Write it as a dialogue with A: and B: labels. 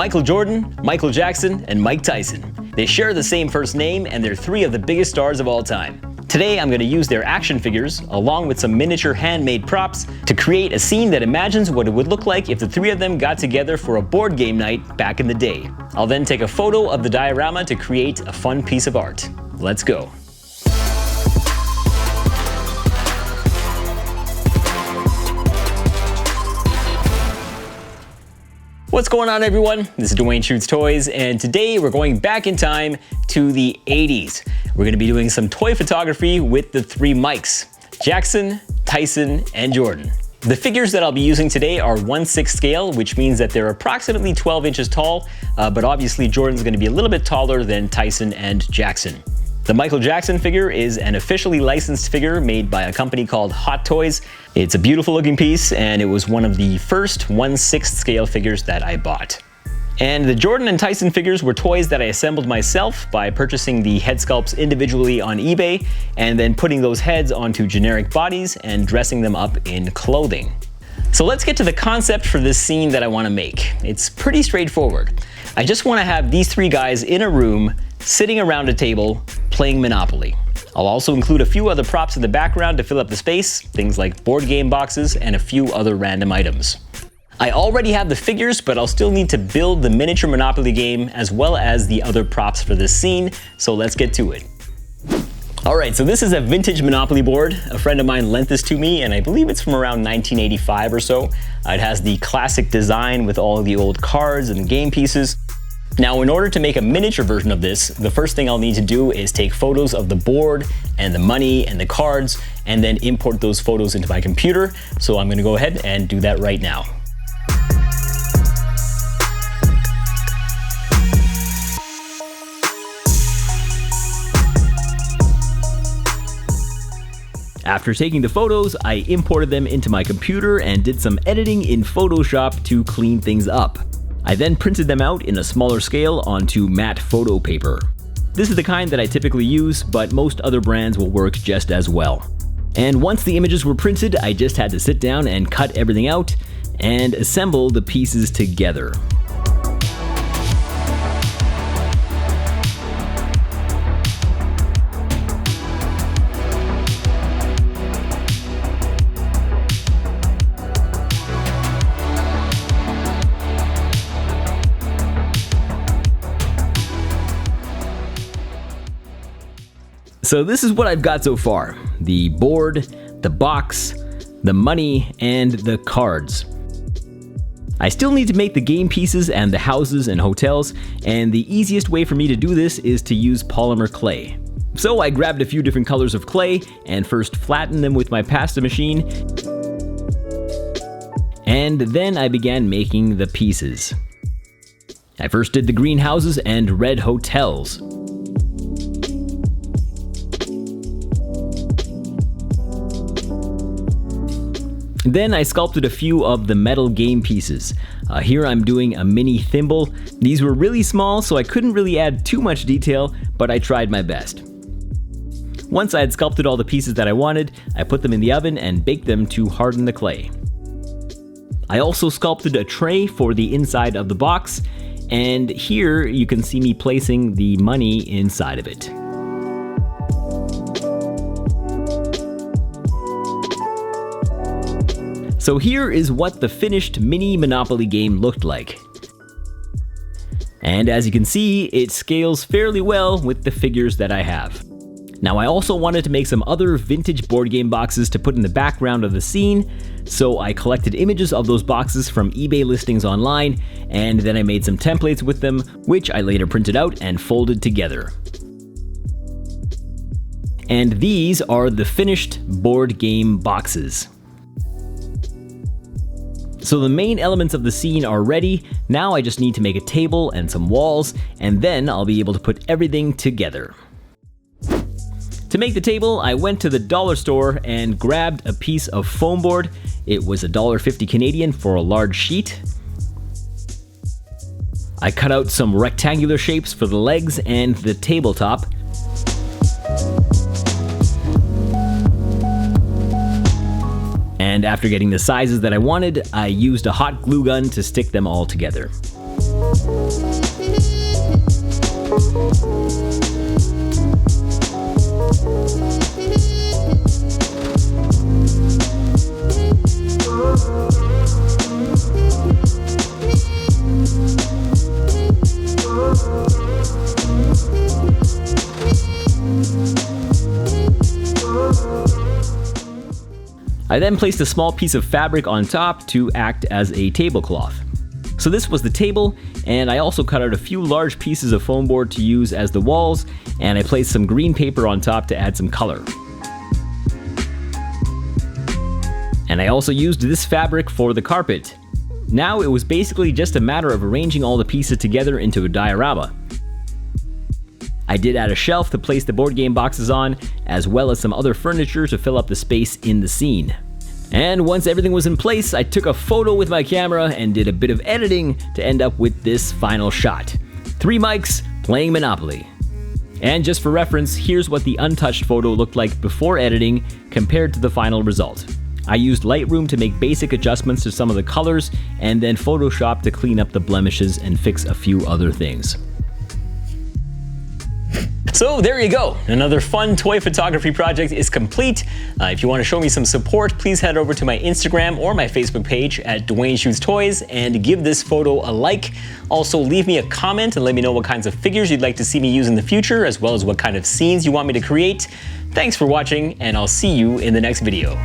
A: Michael Jordan, Michael Jackson, and Mike Tyson. They share the same first name and they're three of the biggest stars of all time. Today I'm going to use their action figures, along with some miniature handmade props, to create a scene that imagines what it would look like if the three of them got together for a board game night back in the day. I'll then take a photo of the diorama to create a fun piece of art. Let's go. What's going on, everyone? This is Dwayne Shoots Toys, and today we're going back in time to the 80s. We're going to be doing some toy photography with the three Mikes: Jackson, Tyson, and Jordan. The figures that I'll be using today are 1/6 scale, which means that they're approximately 12 inches tall, but obviously Jordan's going to be a little bit taller than Tyson and Jackson. The Michael Jackson figure is an officially licensed figure made by a company called Hot Toys. It's a beautiful looking piece, and it was one of the first 1/6 scale figures that I bought. And the Jordan and Tyson figures were toys that I assembled myself by purchasing the head sculpts individually on eBay and then putting those heads onto generic bodies and dressing them up in clothing. So let's get to the concept for this scene that I want to make. It's pretty straightforward. I just want to have these three guys in a room sitting around a table playing Monopoly. I'll also include a few other props in the background to fill up the space, things like board game boxes and a few other random items. I already have the figures, but I'll still need to build the miniature Monopoly game as well as the other props for this scene, so let's get to it. Alright, so this is a vintage Monopoly board. A friend of mine lent this to me, and I believe it's from around 1985 or so. It has the classic design with all the old cards and game pieces. Now, in order to make a miniature version of this, the first thing I'll need to do is take photos of the board and the money and the cards, and then import those photos into my computer. So I'm going to go ahead and do that right now. After taking the photos, I imported them into my computer and did some editing in Photoshop to clean things up. I then printed them out in a smaller scale onto matte photo paper. This is the kind that I typically use, but most other brands will work just as well. And once the images were printed, I just had to sit down and cut everything out and assemble the pieces together. So this is what I've got so far: the board, the box, the money, and the cards. I still need to make the game pieces and the houses and hotels, and the easiest way for me to do this is to use polymer clay. So I grabbed a few different colors of clay and first flattened them with my pasta machine, and then I began making the pieces. I first did the green houses and red hotels. Then I sculpted a few of the metal game pieces. Here I'm doing a mini thimble. These were really small, so I couldn't really add too much detail, but I tried my best. Once I had sculpted all the pieces that I wanted, I put them in the oven and baked them to harden the clay. I also sculpted a tray for the inside of the box, and here you can see me placing the money inside of it. So here is what the finished mini Monopoly game looked like. And as you can see, it scales fairly well with the figures that I have. Now, I also wanted to make some other vintage board game boxes to put in the background of the scene, so I collected images of those boxes from eBay listings online, and then I made some templates with them, which I later printed out and folded together. And these are the finished board game boxes. So the main elements of the scene are ready. Now I just need to make a table and some walls, and then I'll be able to put everything together. To make the table, I went to the dollar store and grabbed a piece of foam board. It was $1.50 Canadian for a large sheet. I cut out some rectangular shapes for the legs and the tabletop. And after getting the sizes that I wanted, I used a hot glue gun to stick them all together. I then placed a small piece of fabric on top to act as a tablecloth. So this was the table, and I also cut out a few large pieces of foam board to use as the walls, and I placed some green paper on top to add some color. And I also used this fabric for the carpet. Now it was basically just a matter of arranging all the pieces together into a diorama. I did add a shelf to place the board game boxes on, as well as some other furniture to fill up the space in the scene. And once everything was in place, I took a photo with my camera and did a bit of editing to end up with this final shot. 3 mics playing Monopoly. And just for reference, here's what the untouched photo looked like before editing compared to the final result. I used Lightroom to make basic adjustments to some of the colors, and then Photoshop to clean up the blemishes and fix a few other things. So there you go, another fun toy photography project is complete. If you want to show me some support, please head over to my Instagram or my Facebook page at Dwayne Shoots Toys and give this photo a like. Also leave me a comment and let me know what kinds of figures you'd like to see me use in the future, as well as what kind of scenes you want me to create. Thanks for watching, and I'll see you in the next video.